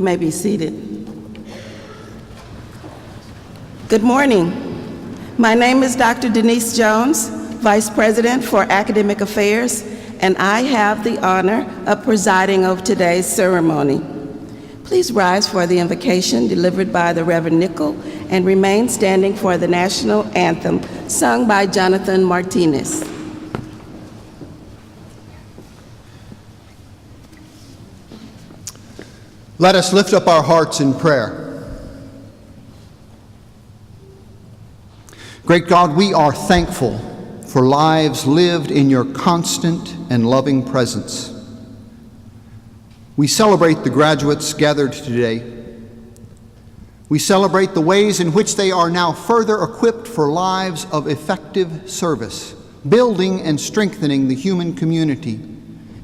may be seated. Good morning. My name is Dr. Denise Jones, Vice President for Academic Affairs, and I have the honor of presiding over today's ceremony. Please rise for the invocation delivered by the Reverend Nickel and remain standing for the national anthem sung by Jonathan Martinez. Let us lift up our hearts in prayer. Great God, we are thankful for lives lived in your constant and loving presence. We celebrate the graduates gathered today. We celebrate the ways in which they are now further equipped for lives of effective service, building and strengthening the human community,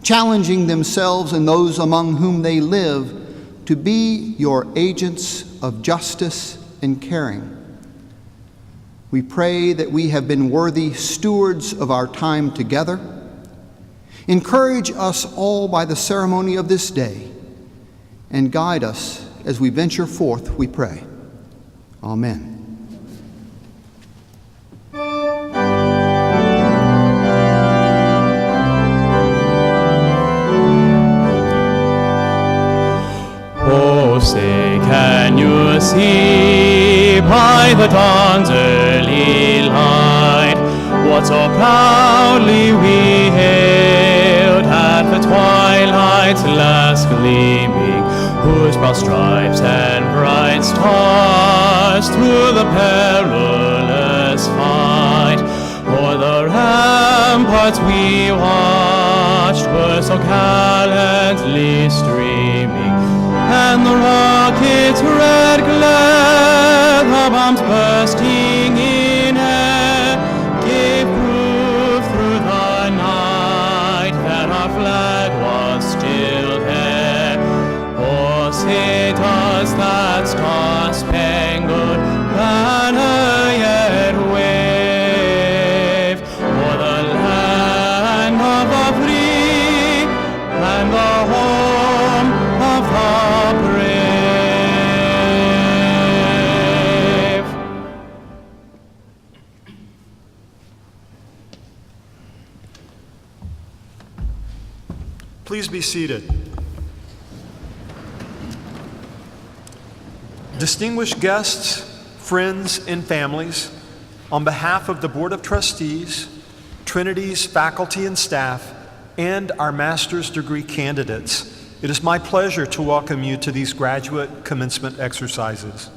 challenging themselves and those among whom they live to be your agents of justice and caring. We pray that we have been worthy stewards of our time together. Encourage us all by the ceremony of this day, and guide us as we venture forth, we pray. Amen. Oh, say, can you see by the dawn's early light what so proudly we hailed at the twilight's last gleaming, whose broad stripes and bright stars through the perilous fight o'er the ramparts we watched were so gallantly streaming, and the rocket's red glare, the bombs bursting in air, gave proof through the night that our flag was still there. Oh, say does that star-spangled banner yet wave o'er the land of the free and the home of the brave. Please be seated. Distinguished guests, friends, and families, on behalf of the Board of Trustees, Trinity's faculty and staff, and our master's degree candidates, it is my pleasure to welcome you to these graduate commencement exercises.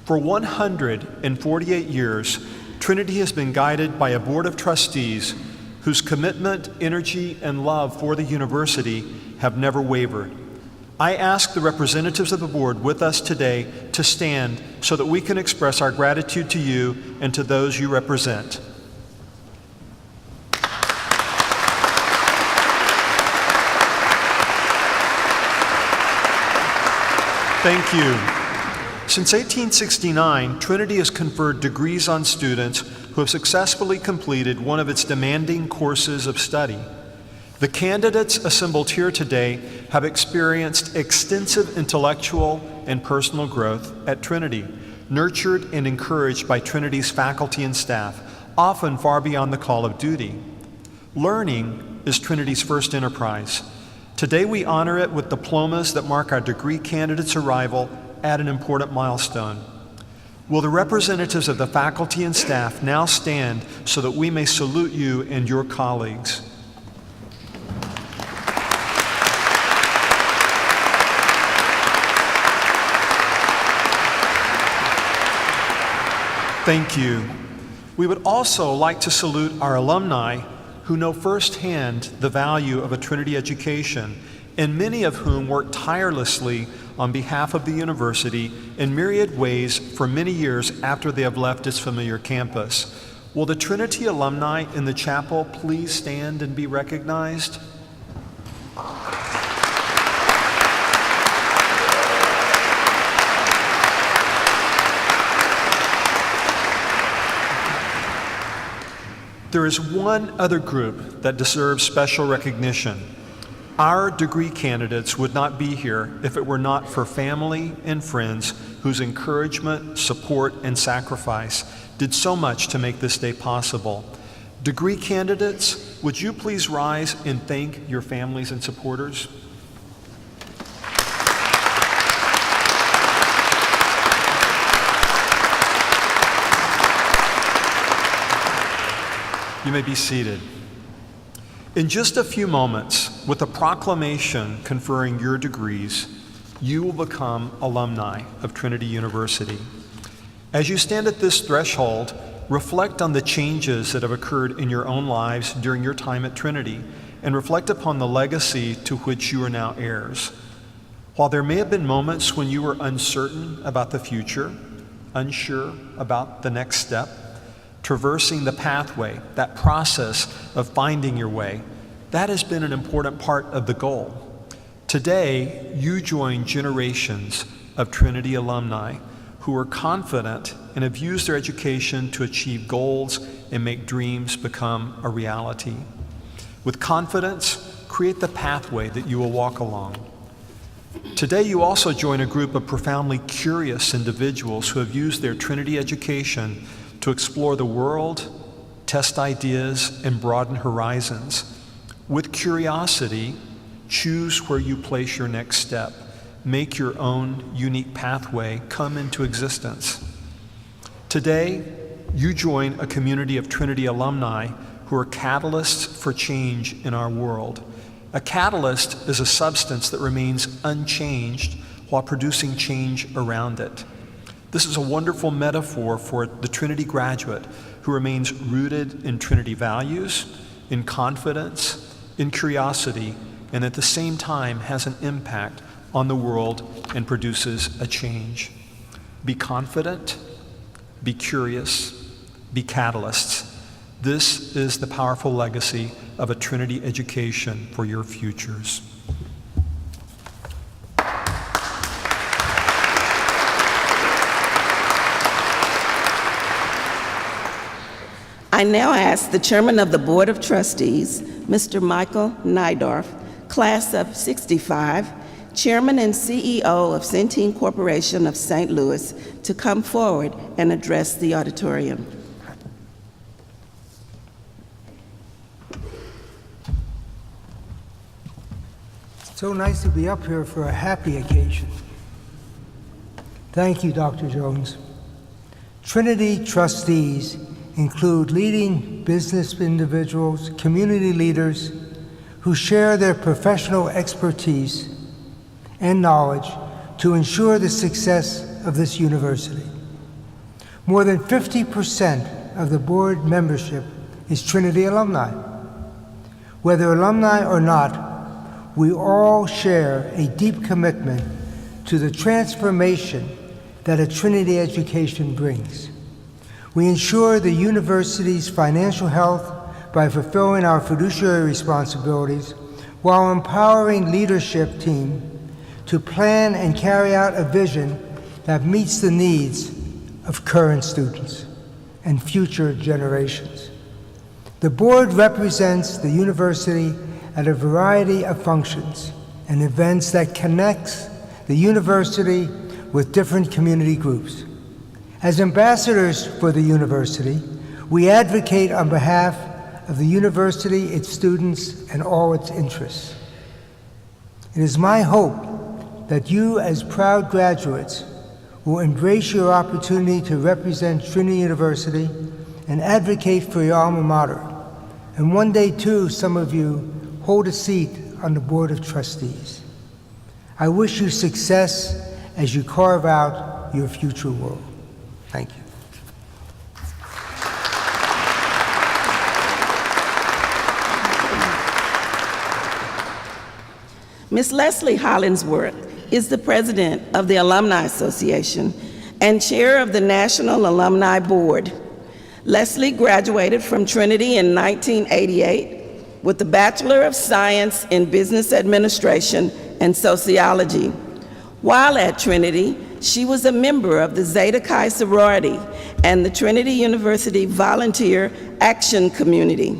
For 148 years, Trinity has been guided by a Board of Trustees whose commitment, energy, and love for the university have never wavered. I ask the representatives of the board with us today to stand so that we can express our gratitude to you and to those you represent. Thank you. Since 1869, Trinity has conferred degrees on students who have successfully completed one of its demanding courses of study. The candidates assembled here today have experienced extensive intellectual and personal growth at Trinity, nurtured and encouraged by Trinity's faculty and staff, often far beyond the call of duty. Learning is Trinity's first enterprise. Today we honor it with diplomas that mark our degree candidates' arrival at an important milestone. Will the representatives of the faculty and staff now stand so that we may salute you and your colleagues? Thank you. We would also like to salute our alumni who know firsthand the value of a Trinity education, and many of whom work tirelessly on behalf of the university in myriad ways for many years after they have left its familiar campus. Will the Trinity alumni in the chapel please stand and be recognized? There is one other group that deserves special recognition. Our degree candidates would not be here if it were not for family and friends whose encouragement, support, and sacrifice did so much to make this day possible. Degree candidates, would you please rise and thank your families and supporters? You may be seated. In just a few moments, with a proclamation conferring your degrees, you will become alumni of Trinity University. As you stand at this threshold, reflect on the changes that have occurred in your own lives during your time at Trinity, and reflect upon the legacy to which you are now heirs. While there may have been moments when you were uncertain about the future, unsure about the next step, traversing the pathway, that process of finding your way, that has been an important part of the goal. Today, you join generations of Trinity alumni who are confident and have used their education to achieve goals and make dreams become a reality. With confidence, create the pathway that you will walk along. Today, you also join a group of profoundly curious individuals who have used their Trinity education to explore the world, test ideas, and broaden horizons. With curiosity, choose where you place your next step. Make your own unique pathway come into existence. Today, you join a community of Trinity alumni who are catalysts for change in our world. A catalyst is a substance that remains unchanged while producing change around it. This is a wonderful metaphor for the Trinity graduate who remains rooted in Trinity values, in confidence, in curiosity, and at the same time has an impact on the world and produces a change. Be confident, be curious, be catalysts. This is the powerful legacy of a Trinity education for your futures. I now ask the Chairman of the Board of Trustees, Mr. Michael Nydorf, Class of '65, Chairman and CEO of Centene Corporation of St. Louis, to come forward and address the auditorium. So nice to be up here for a happy occasion. Thank you, Dr. Jones. Trinity trustees include leading business individuals, community leaders who share their professional expertise and knowledge to ensure the success of this university. More than 50% of the board membership is Trinity alumni. Whether alumni or not, we all share a deep commitment to the transformation that a Trinity education brings. We ensure the university's financial health by fulfilling our fiduciary responsibilities while empowering leadership team to plan and carry out a vision that meets the needs of current students and future generations. The board represents the university at a variety of functions and events that connects the university with different community groups. As ambassadors for the university, we advocate on behalf of the university, its students, and all its interests. It is my hope that you, as proud graduates, will embrace your opportunity to represent Trinity University and advocate for your alma mater. And one day, too, some of you hold a seat on the Board of Trustees. I wish you success as you carve out your future world. Thank you. Ms. Leslie Hollingsworth is the president of the Alumni Association and chair of the National Alumni Board. Leslie graduated from Trinity in 1988 with a Bachelor of Science in Business Administration and Sociology. While at Trinity, she was a member of the Zeta Chi sorority and the Trinity University Volunteer Action Community.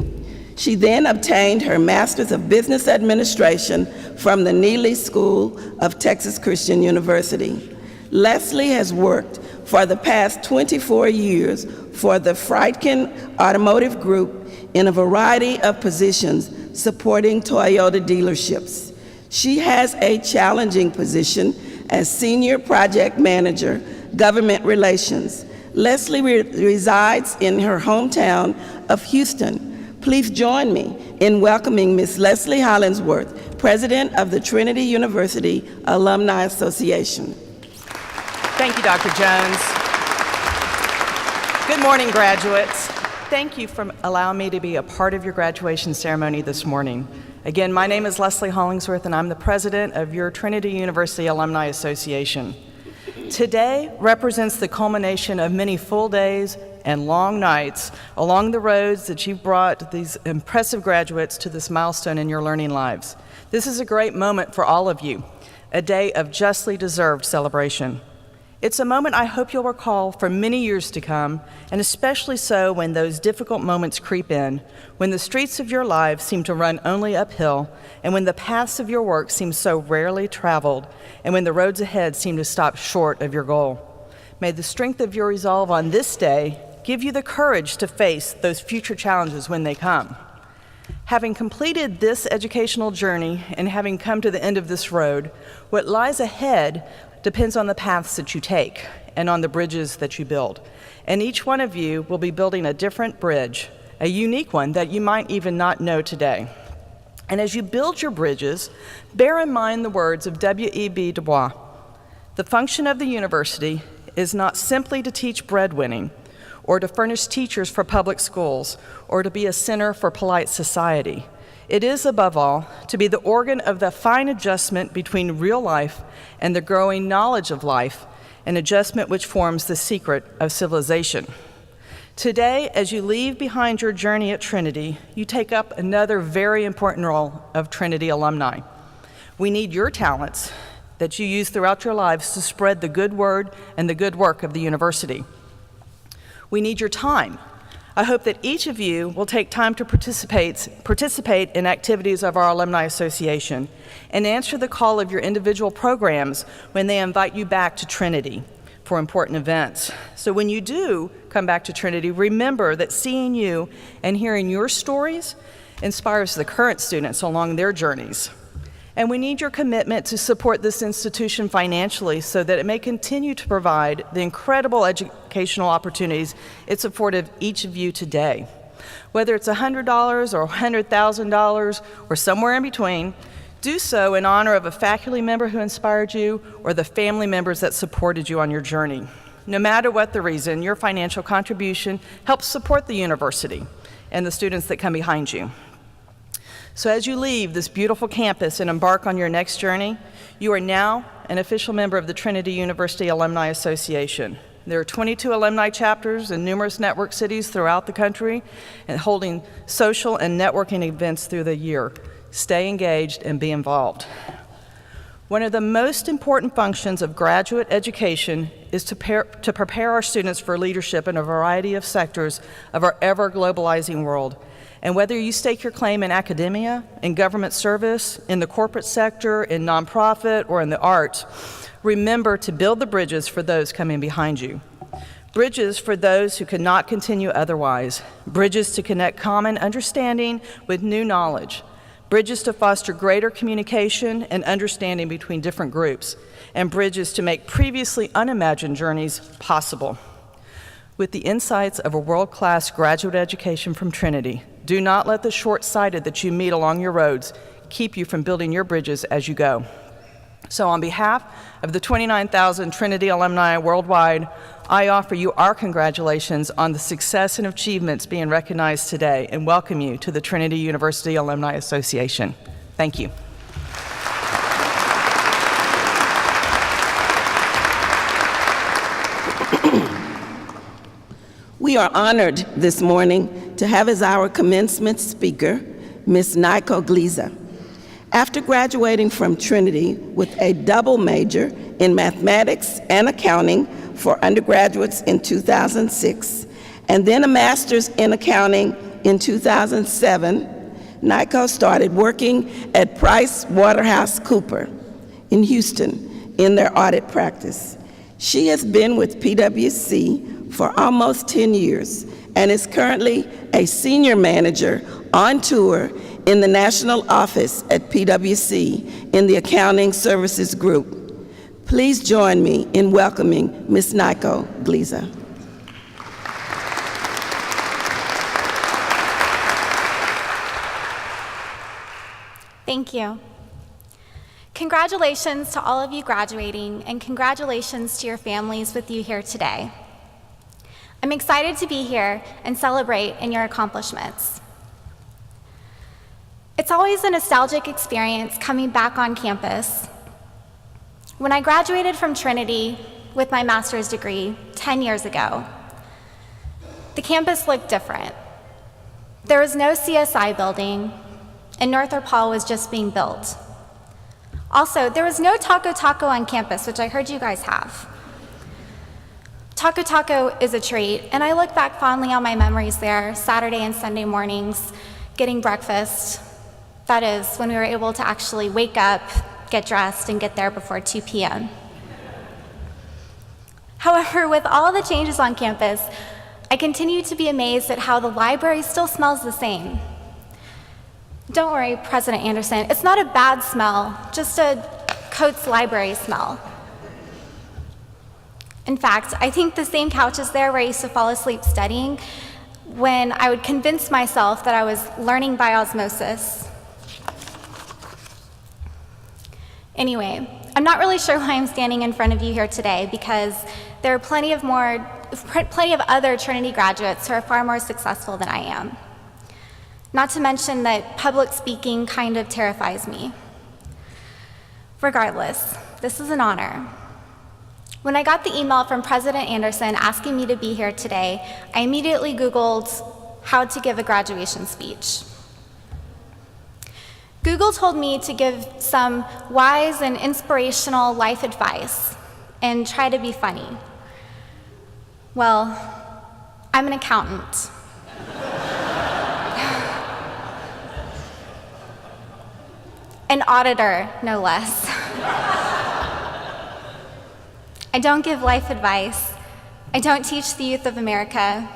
She then obtained her Master's of Business Administration from the Neely School of Texas Christian University. Leslie has worked for the past 24 years for the Friedkin Automotive Group in a variety of positions supporting Toyota dealerships. She has a challenging position as Senior Project Manager, Government Relations. Leslie resides in her hometown of Houston. Please join me in welcoming Ms. Leslie Hollingsworth, President of the Trinity University Alumni Association. Thank you, Dr. Jones. Good morning, graduates. Thank you for allowing me to be a part of your graduation ceremony this morning. Again, my name is Leslie Hollingsworth, and I'm the president of your Trinity University Alumni Association. Today represents the culmination of many full days and long nights along the roads that you've brought these impressive graduates to this milestone in your learning lives. This is a great moment for all of you, a day of justly deserved celebration. It's a moment I hope you'll recall for many years to come, and especially so when those difficult moments creep in, when the streets of your lives seem to run only uphill, and when the paths of your work seem so rarely traveled, and when the roads ahead seem to stop short of your goal. May the strength of your resolve on this day give you the courage to face those future challenges when they come. Having completed this educational journey and having come to the end of this road, what lies ahead depends on the paths that you take and on the bridges that you build. And each one of you will be building a different bridge, a unique one that you might even not know today. And as you build your bridges, bear in mind the words of W.E.B. Du Bois. The function of the university is not simply to teach breadwinning, or to furnish teachers for public schools, or to be a center for polite society. It is, above all, to be the organ of the fine adjustment between real life and the growing knowledge of life, an adjustment which forms the secret of civilization. Today, as you leave behind your journey at Trinity, you take up another very important role of Trinity alumni. We need your talents that you use throughout your lives to spread the good word and the good work of the university. We need your time. I hope that each of you will take time to participate in activities of our Alumni Association and answer the call of your individual programs when they invite you back to Trinity for important events. So when you do come back to Trinity, remember that seeing you and hearing your stories inspires the current students along their journeys. And we need your commitment to support this institution financially so that it may continue to provide the incredible educational opportunities it's afforded each of you today. Whether it's $100 or $100,000 or somewhere in between, do so in honor of a faculty member who inspired you or the family members that supported you on your journey. No matter what the reason, your financial contribution helps support the university and the students that come behind you. So as you leave this beautiful campus and embark on your next journey, you are now an official member of the Trinity University Alumni Association. There are 22 alumni chapters in numerous network cities throughout the country and holding social and networking events through the year. Stay engaged and be involved. One of the most important functions of graduate education is to prepare our students for leadership in a variety of sectors of our ever-globalizing world. And whether you stake your claim in academia, in government service, in the corporate sector, in nonprofit, or in the arts, remember to build the bridges for those coming behind you. Bridges for those who could not continue otherwise. Bridges to connect common understanding with new knowledge. Bridges to foster greater communication and understanding between different groups. And bridges to make previously unimagined journeys possible. With the insights of a world-class graduate education from Trinity, do not let the short-sighted that you meet along your roads keep you from building your bridges as you go. So on behalf of the 29,000 Trinity alumni worldwide, I offer you our congratulations on the success and achievements being recognized today and welcome you to the Trinity University Alumni Association. Thank you. We are honored this morning to have as our commencement speaker, Ms. Naiko Gliza. After graduating from Trinity with a double major in mathematics and accounting for undergraduates in 2006, and then a master's in accounting in 2007, NICO started working at PricewaterhouseCoopers in Houston in their audit practice. She has been with PwC for almost 10 years and is currently a senior manager on tour in the national office at PwC in the Accounting Services Group. Please join me in welcoming Ms. Nico Gliza. Thank you. Congratulations to all of you graduating, and congratulations to your families with you here today. I'm excited to be here and celebrate in your accomplishments. It's always a nostalgic experience coming back on campus. When I graduated from Trinity with my master's degree 10 years ago, the campus looked different. There was no CSI building, and Northrop Hall was just being built. Also, there was no Taco Taco on campus, which I heard you guys have. Taco Taco is a treat, and I look back fondly on my memories there, Saturday and Sunday mornings, getting breakfast. That is, when we were able to actually wake up, get dressed, and get there before 2 p.m. However, with all the changes on campus, I continue to be amazed at how the library still smells the same. Don't worry, President Anderson, it's not a bad smell, just a Coates Library smell. In fact, I think the same couch is there where I used to fall asleep studying when I would convince myself that I was learning by osmosis. Anyway, I'm not really sure why I'm standing in front of you here today, because there are plenty of other Trinity graduates who are far more successful than I am. Not to mention that public speaking kind of terrifies me. Regardless, this is an honor. When I got the email from President Anderson asking me to be here today, I immediately Googled how to give a graduation speech. Google told me to give some wise and inspirational life advice and try to be funny. Well, I'm an accountant. An auditor, no less. I don't give life advice. I don't teach the youth of America,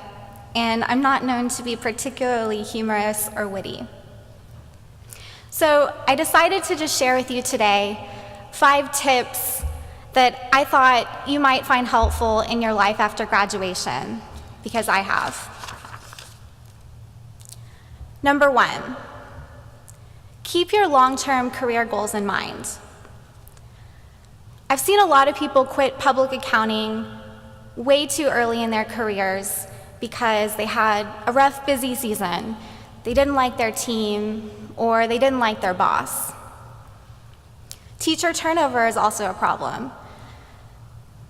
and I'm not known to be particularly humorous or witty. So I decided to just share with you today 5 tips that I thought you might find helpful in your life after graduation, because I have. Number 1, keep your long-term career goals in mind. I've seen a lot of people quit public accounting way too early in their careers because they had a rough, busy season, they didn't like their team, or they didn't like their boss. Teacher turnover is also a problem.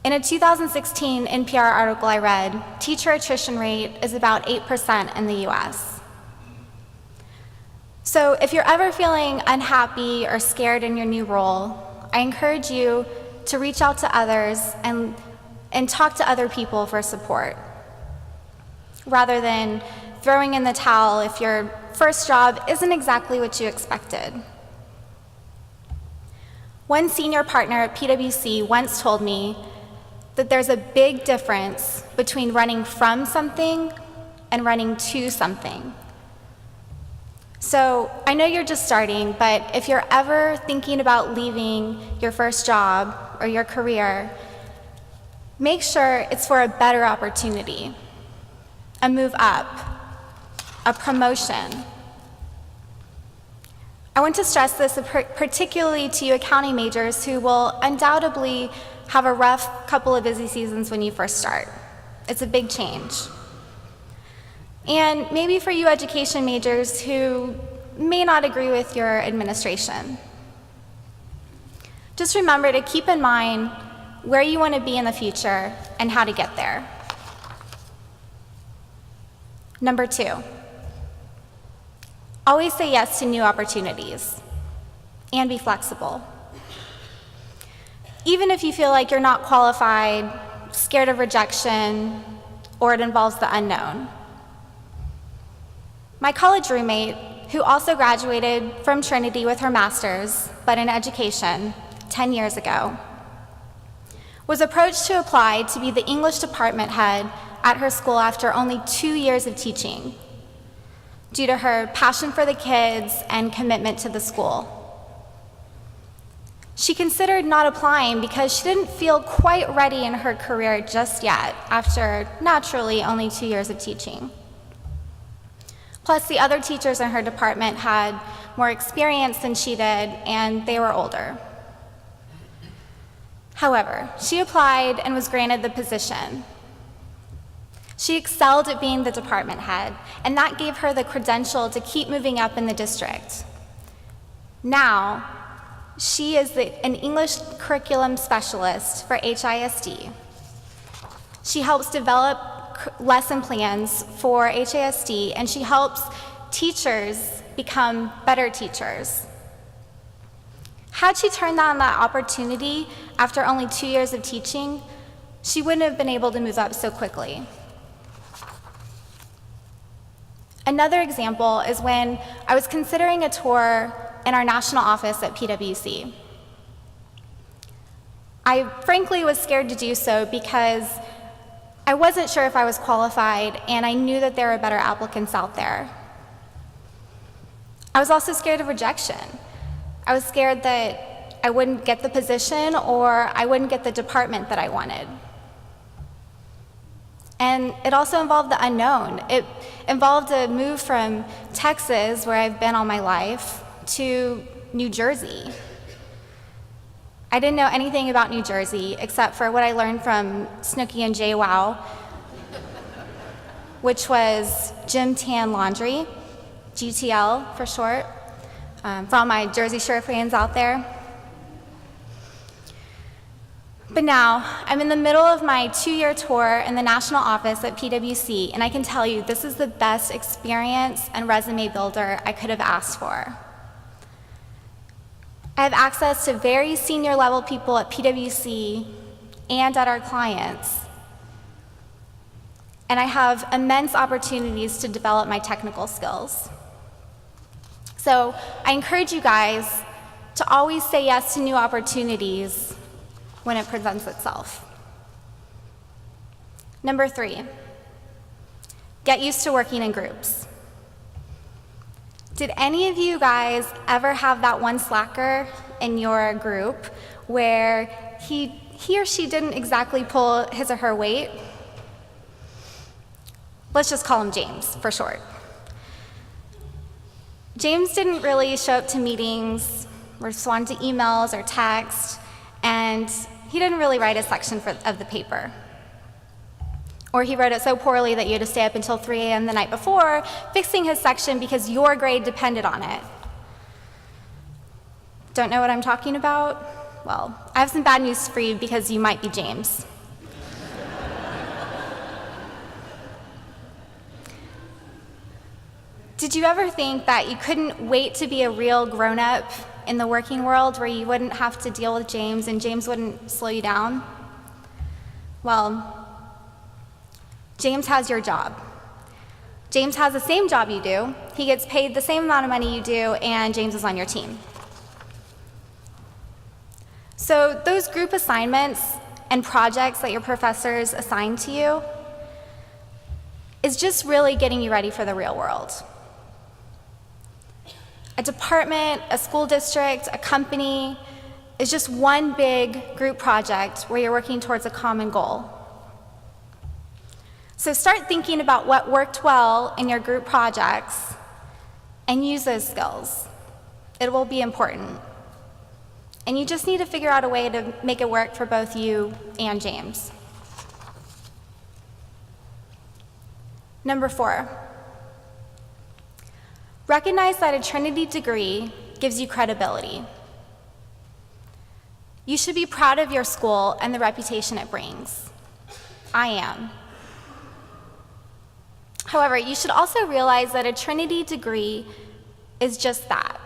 In a 2016 NPR article I read, teacher attrition rate is about 8% in the US. So if you're ever feeling unhappy or scared in your new role, I encourage you to reach out to others and talk to other people for support, rather than throwing in the towel if your first job isn't exactly what you expected. One senior partner at PwC once told me that there's a big difference between running from something and running to something. So I know you're just starting, but if you're ever thinking about leaving your first job or your career, make sure it's for a better opportunity, a move up, a promotion. I want to stress this particularly to you accounting majors who will undoubtedly have a rough couple of busy seasons when you first start. It's a big change. And maybe for you education majors who may not agree with your administration. Just remember to keep in mind where you want to be in the future and how to get there. Number 2, always say yes to new opportunities and be flexible. Even if you feel like you're not qualified, scared of rejection, or it involves the unknown. My college roommate, who also graduated from Trinity with her master's, but in education, 10 years ago, was approached to apply to be the English department head at her school after only 2 years of teaching, due to her passion for the kids and commitment to the school. She considered not applying because she didn't feel quite ready in her career just yet, after naturally only 2 years of teaching. Plus, the other teachers in her department had more experience than she did, and they were older. However, she applied and was granted the position. She excelled at being the department head, and that gave her the credential to keep moving up in the district. Now, she is an English curriculum specialist for HISD. She helps develop lesson plans for HISD, and she helps teachers become better teachers. Had she turned down that opportunity after only 2 years of teaching, she wouldn't have been able to move up so quickly. Another example is when I was considering a tour in our national office at PwC. I frankly was scared to do so because I wasn't sure if I was qualified, and I knew that there were better applicants out there. I was also scared of rejection. I was scared that I wouldn't get the position or I wouldn't get the department that I wanted. And it also involved the unknown. It involved a move from Texas, where I've been all my life, to New Jersey. I didn't know anything about New Jersey except for what I learned from Snooki and JWoww, which was Gym Tan Laundry, GTL for short, for all my Jersey Shore fans out there. But now, I'm in the middle of my 2-year tour in the national office at PwC, and I can tell you this is the best experience and resume builder I could have asked for. I have access to very senior level people at PwC and at our clients, and I have immense opportunities to develop my technical skills. So I encourage you guys to always say yes to new opportunities when it presents itself. Number 3, get used to working in groups. Did any of you guys ever have that one slacker in your group where he or she didn't exactly pull his or her weight? Let's just call him James for short. James didn't really show up to meetings, respond to emails or texts, and he didn't really write a section of the paper. Or he wrote it so poorly that you had to stay up until 3 a.m. the night before fixing his section because your grade depended on it. Don't know what I'm talking about? Well, I have some bad news for you because you might be James. Did you ever think that you couldn't wait to be a real grown-up in the working world where you wouldn't have to deal with James and James wouldn't slow you down? Well, James has your job. James has the same job you do. He gets paid the same amount of money you do, and James is on your team. So those group assignments and projects that your professors assign to you is just really getting you ready for the real world. A department, a school district, a company is just one big group project where you're working towards a common goal. So start thinking about what worked well in your group projects and use those skills. It will be important. And you just need to figure out a way to make it work for both you and James. Number 4, recognize that a Trinity degree gives you credibility. You should be proud of your school and the reputation it brings. I am. However, you should also realize that a Trinity degree is just that.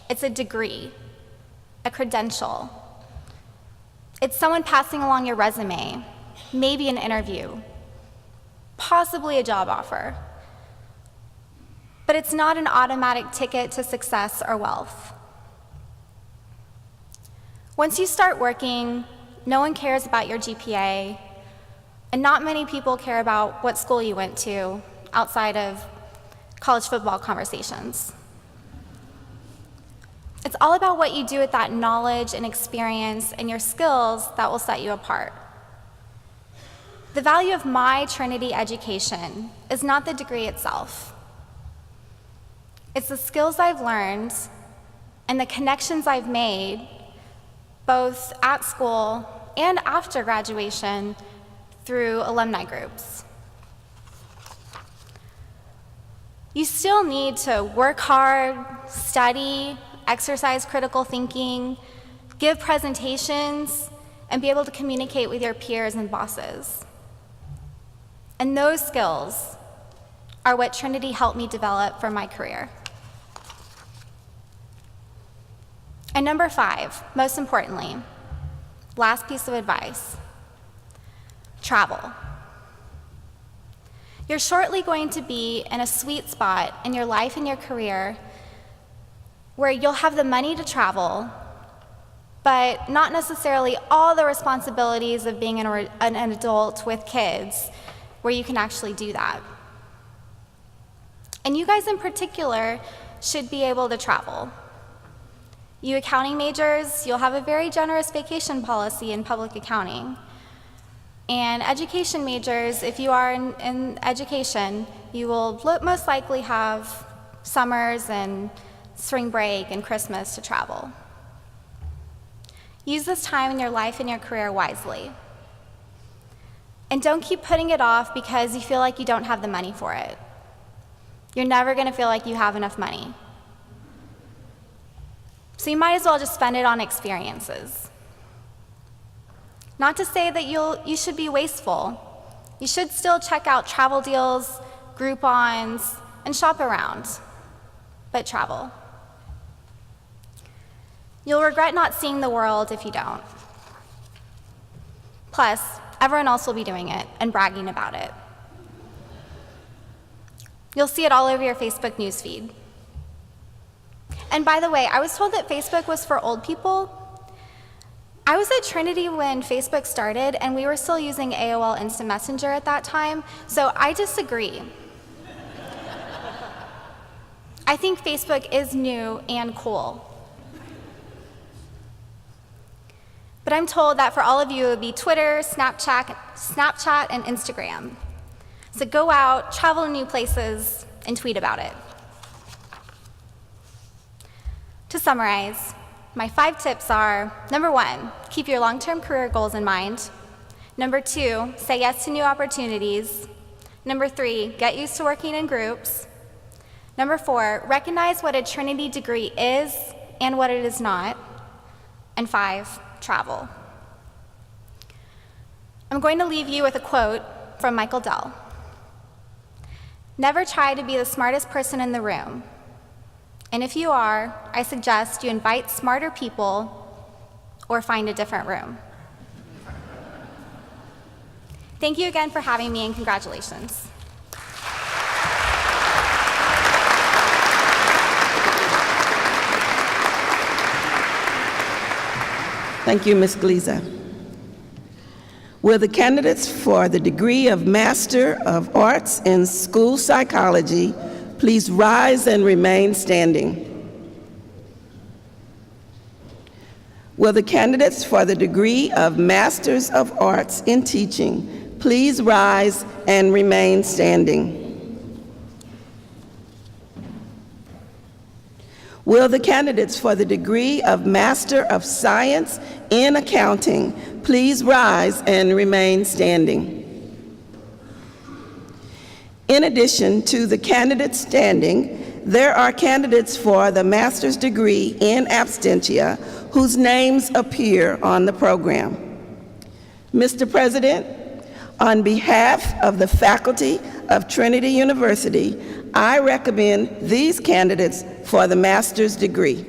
It's a degree, a credential. It's someone passing along your resume, maybe an interview, possibly a job offer. but it's not an automatic ticket to success or wealth. Once you start working, no one cares about your GPA, and not many people care about what school you went to outside of college football conversations. It's all about what you do with that knowledge and experience and your skills that will set you apart. The value of my Trinity education is not the degree itself. It's the skills I've learned and the connections I've made, both at school and after graduation, through alumni groups. You still need to work hard, study, exercise critical thinking, give presentations, and be able to communicate with your peers and bosses. And those skills are what Trinity helped me develop for my career. And number 5, most importantly, last piece of advice, travel. You're shortly going to be in a sweet spot in your life and your career where you'll have the money to travel, but not necessarily all the responsibilities of being an adult with kids where you can actually do that. And you guys in particular should be able to travel. You accounting majors, you'll have a very generous vacation policy in public accounting. And education majors, if you are in education, you will most likely have summers and spring break and Christmas to travel. Use this time in your life and your career wisely. And don't keep putting it off because you feel like you don't have the money for it. You're never going to feel like you have enough money. So you might as well just spend it on experiences. Not to say that you should be wasteful. You should still check out travel deals, Groupons, and shop around, but travel. You'll regret not seeing the world if you don't. Plus, everyone else will be doing it and bragging about it. You'll see it all over your Facebook newsfeed. And by the way, I was told that Facebook was for old people. I was at Trinity when Facebook started, and we were still using AOL Instant Messenger at that time, so I disagree. I think Facebook is new and cool. But I'm told that for all of you, it would be Twitter, Snapchat, and Instagram. So go out, travel to new places, and tweet about it. To summarize, my 5 tips are, number 1, keep your long-term career goals in mind. Number 2, say yes to new opportunities. Number 3, get used to working in groups. Number 4, recognize what a Trinity degree is and what it is not. And 5, travel. I'm going to leave you with a quote from Michael Dell. Never try to be the smartest person in the room. And if you are, I suggest you invite smarter people or find a different room. Thank you again for having me, and congratulations. Thank you, Ms. Gleaser. Will the candidates for the degree of Master of Arts in School Psychology please rise and remain standing? Will the candidates for the degree of Masters of Arts in Teaching please rise and remain standing? Will the candidates for the degree of Master of Science in Accounting please rise and remain standing? In addition to the candidates standing, there are candidates for the master's degree in absentia whose names appear on the program. Mr. President, on behalf of the faculty of Trinity University, I recommend these candidates for the master's degree.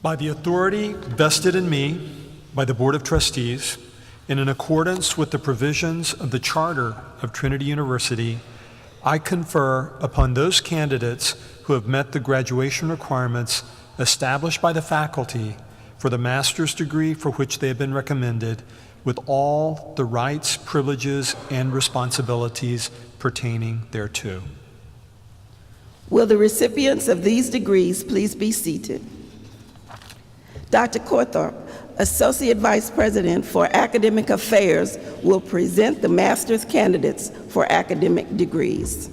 By the authority vested in me by the Board of Trustees, and in accordance with the provisions of the Charter of Trinity University, I confer upon those candidates who have met the graduation requirements established by the faculty for the master's degree for which they have been recommended, with all the rights, privileges, and responsibilities pertaining thereto. Will the recipients of these degrees please be seated? Dr. Corthorpe, Associate Vice President for Academic Affairs, will present the master's candidates for academic degrees.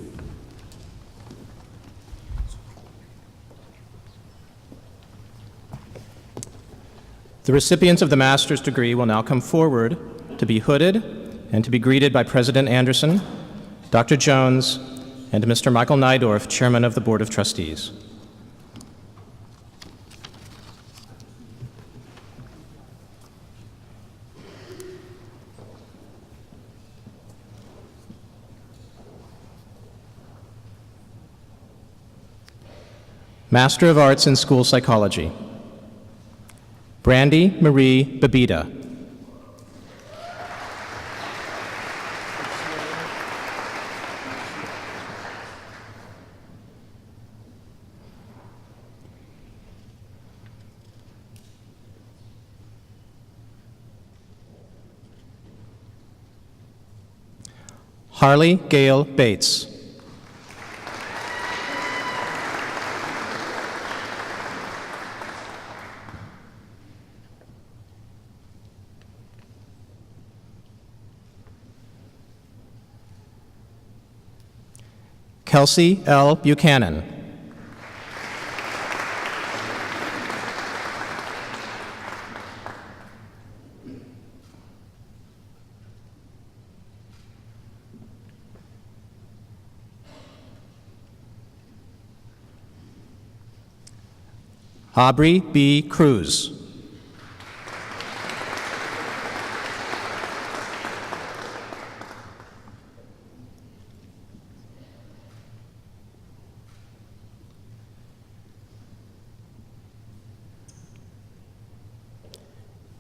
The recipients of the master's degree will now come forward to be hooded and to be greeted by President Anderson, Dr. Jones, and Mr. Michael Nydorf, Chairman of the Board of Trustees. Master of Arts in School Psychology, Brandy Marie Babita. Harley Gail Bates. Kelsey L. Buchanan. Aubrey B. Cruz.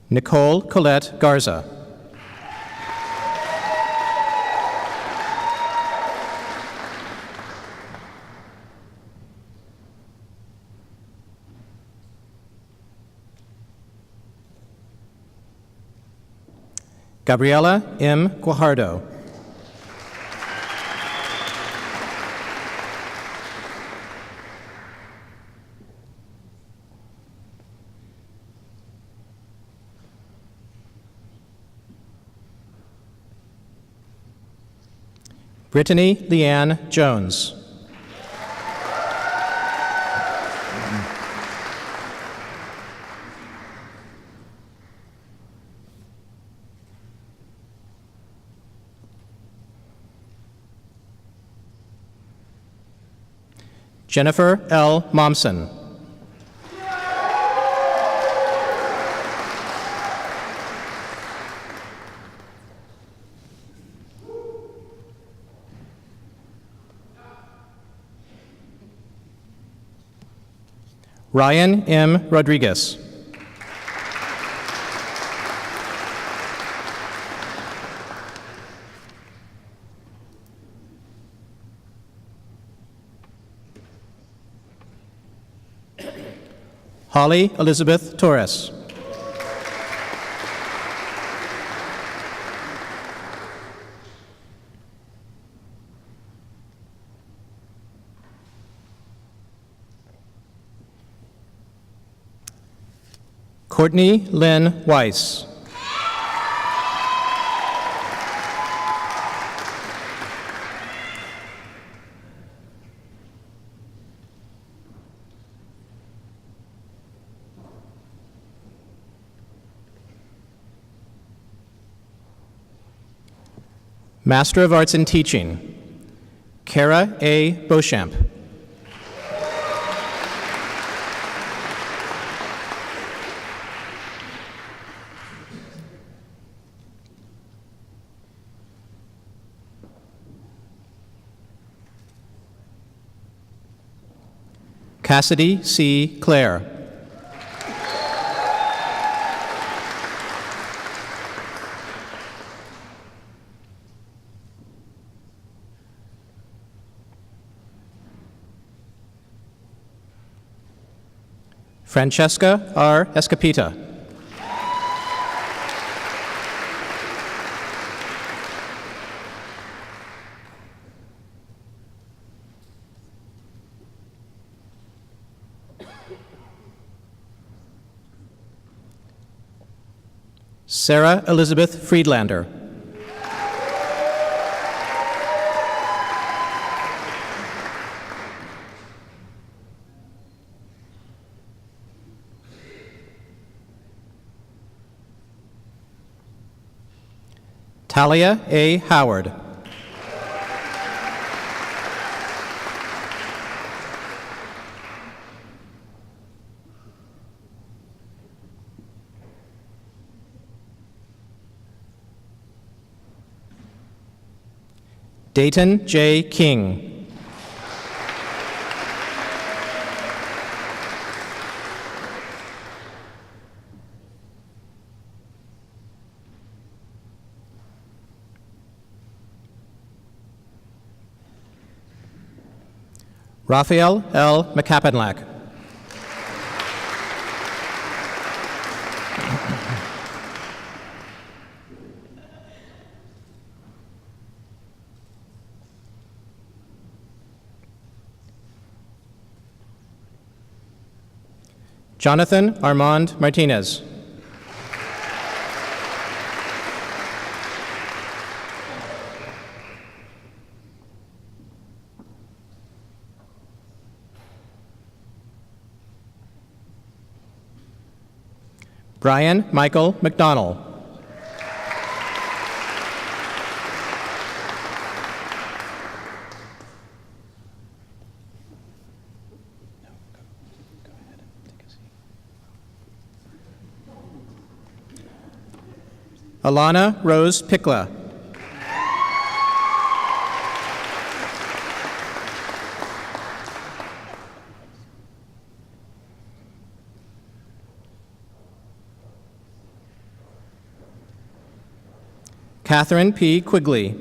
Nicole Colette Garza. Gabriela M. Guajardo. Brittany Leanne Jones. Jennifer L. Momsen. Ryan M. Rodriguez. Holly Elizabeth Torres. Courtney Lynn Weiss. Master of Arts in Teaching, Kara A. Beauchamp. Cassidy C. Clare. Francesca R. Escapita. Sarah Elizabeth Friedlander. Talia A. Howard. Dayton J. King. Raphael L. McCapenlack. Jonathan Armand Martinez. Brian Michael McDonnell. Alana Rose Pickla. Catherine P. Quigley.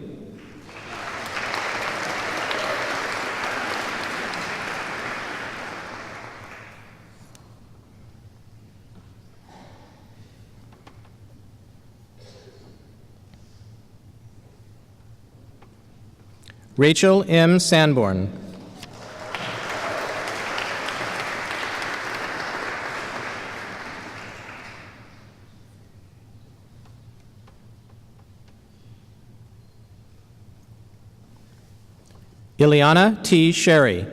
Rachel M. Sanborn. Ileana T. Sherry.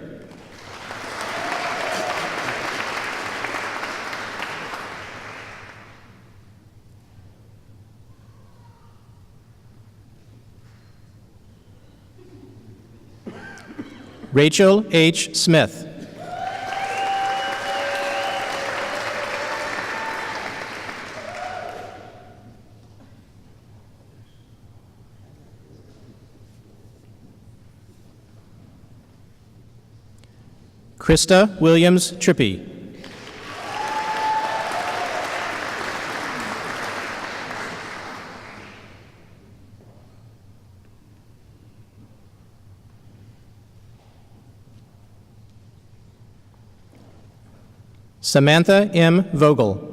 Rachel H. Smith. Krista Williams Trippy. Samantha M. Vogel.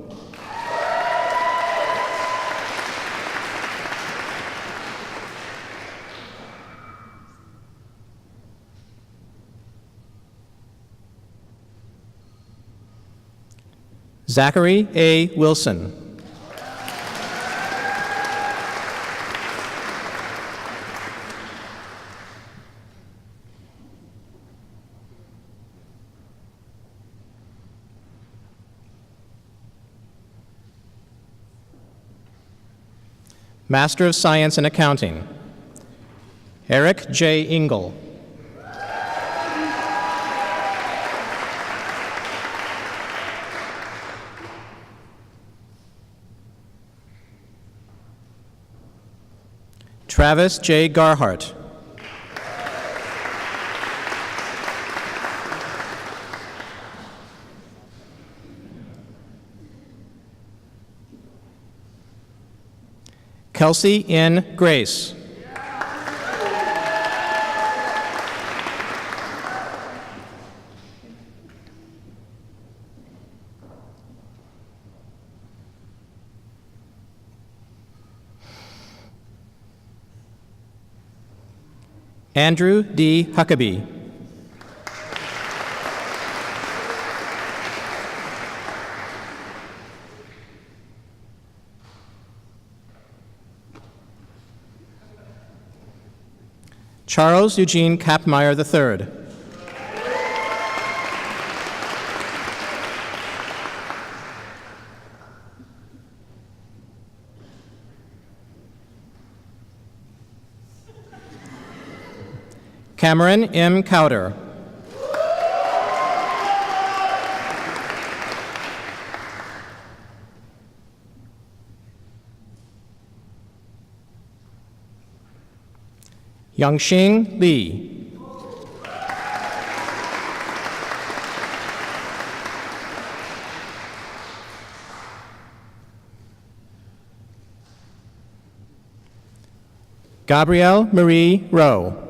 Zachary A. Wilson. Master of Science in Accounting, Eric J. Engel. Travis J. Garhart. Kelsey N. Grace. Andrew D. Huckabee. Charles Eugene Kapmeyer III. Cameron M. Cowder. Yangxing Li. Gabrielle Marie Rowe.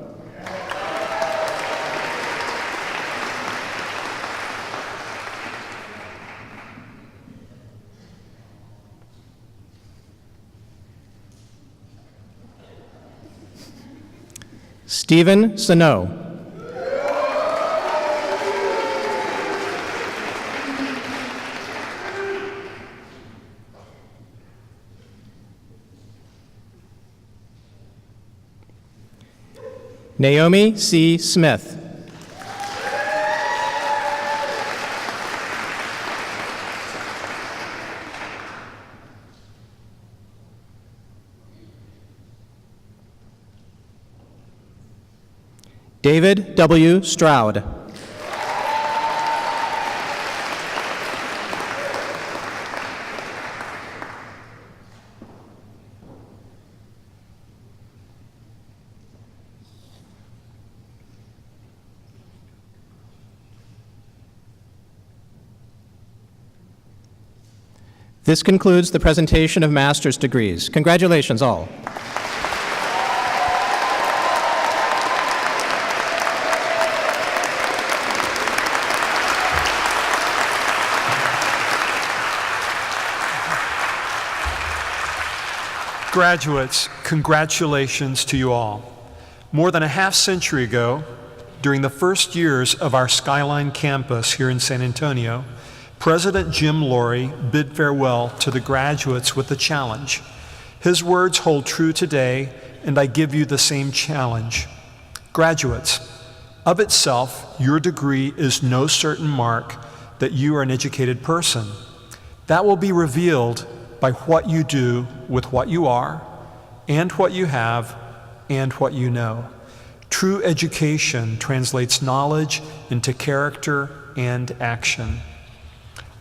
Stephen Sano. Naomi C. Smith. David W. Stroud. This concludes the presentation of master's degrees. Congratulations, all. Graduates, congratulations to you all. More than a half century ago, during the first years of our Skyline campus here in San Antonio, President Jim Laurie bid farewell to the graduates with a challenge. His words hold true today, and I give you the same challenge. Graduates, of itself, your degree is no certain mark that you are an educated person. That will be revealed by what you do with what you are, and what you have, and what you know. True education translates knowledge into character and action.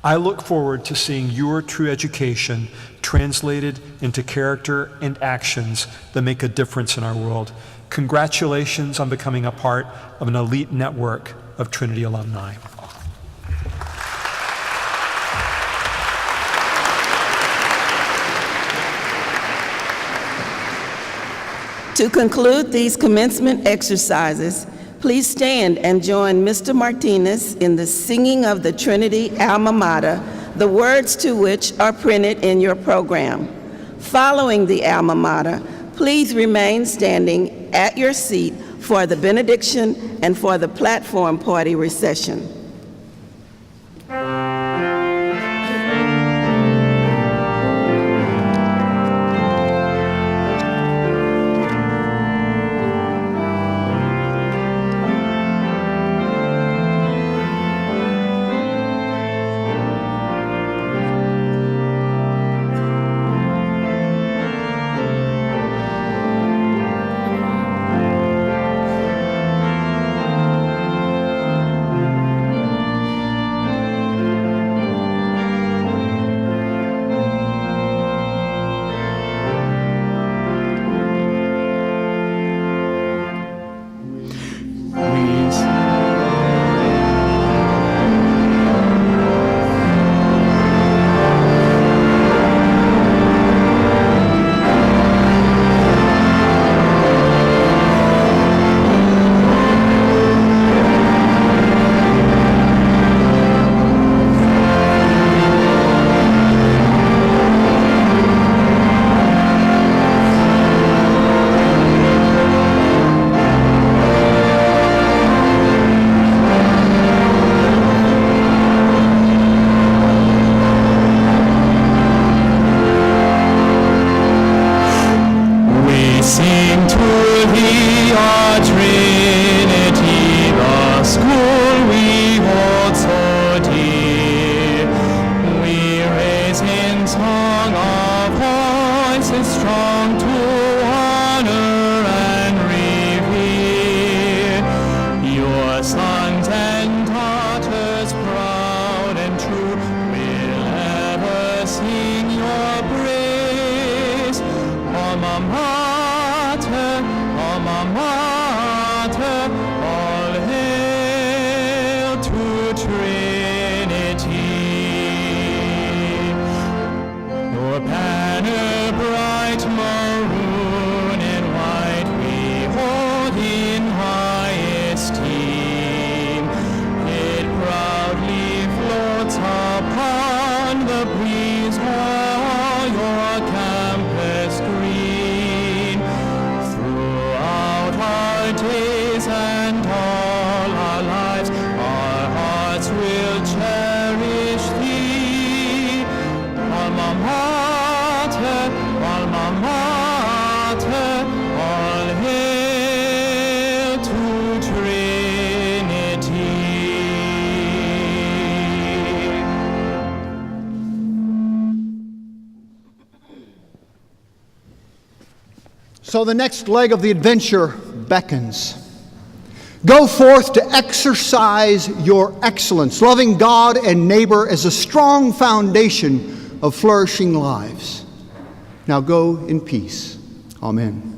I look forward to seeing your true education translated into character and actions that make a difference in our world. Congratulations on becoming a part of an elite network of Trinity alumni. To conclude these commencement exercises, please stand and join Mr. Martinez in the singing of the Trinity Alma Mater, the words to which are printed in your program. Following the Alma Mater, please remain standing at your seat for the benediction and for the platform party recession. mater, alma mater, all hail to Trinity. Your banner bright, maroon and white, we hold in high esteem. It proudly floats upon the breeze o'er your campus green. Throughout our days and all our lives, our hearts will cherish thee. Alma mater, alma mater, all hail to Trinity. So the next leg of the adventure beckons. Go forth to exercise your excellence, loving God and neighbor as a strong foundation of flourishing lives. Now go in peace. Amen.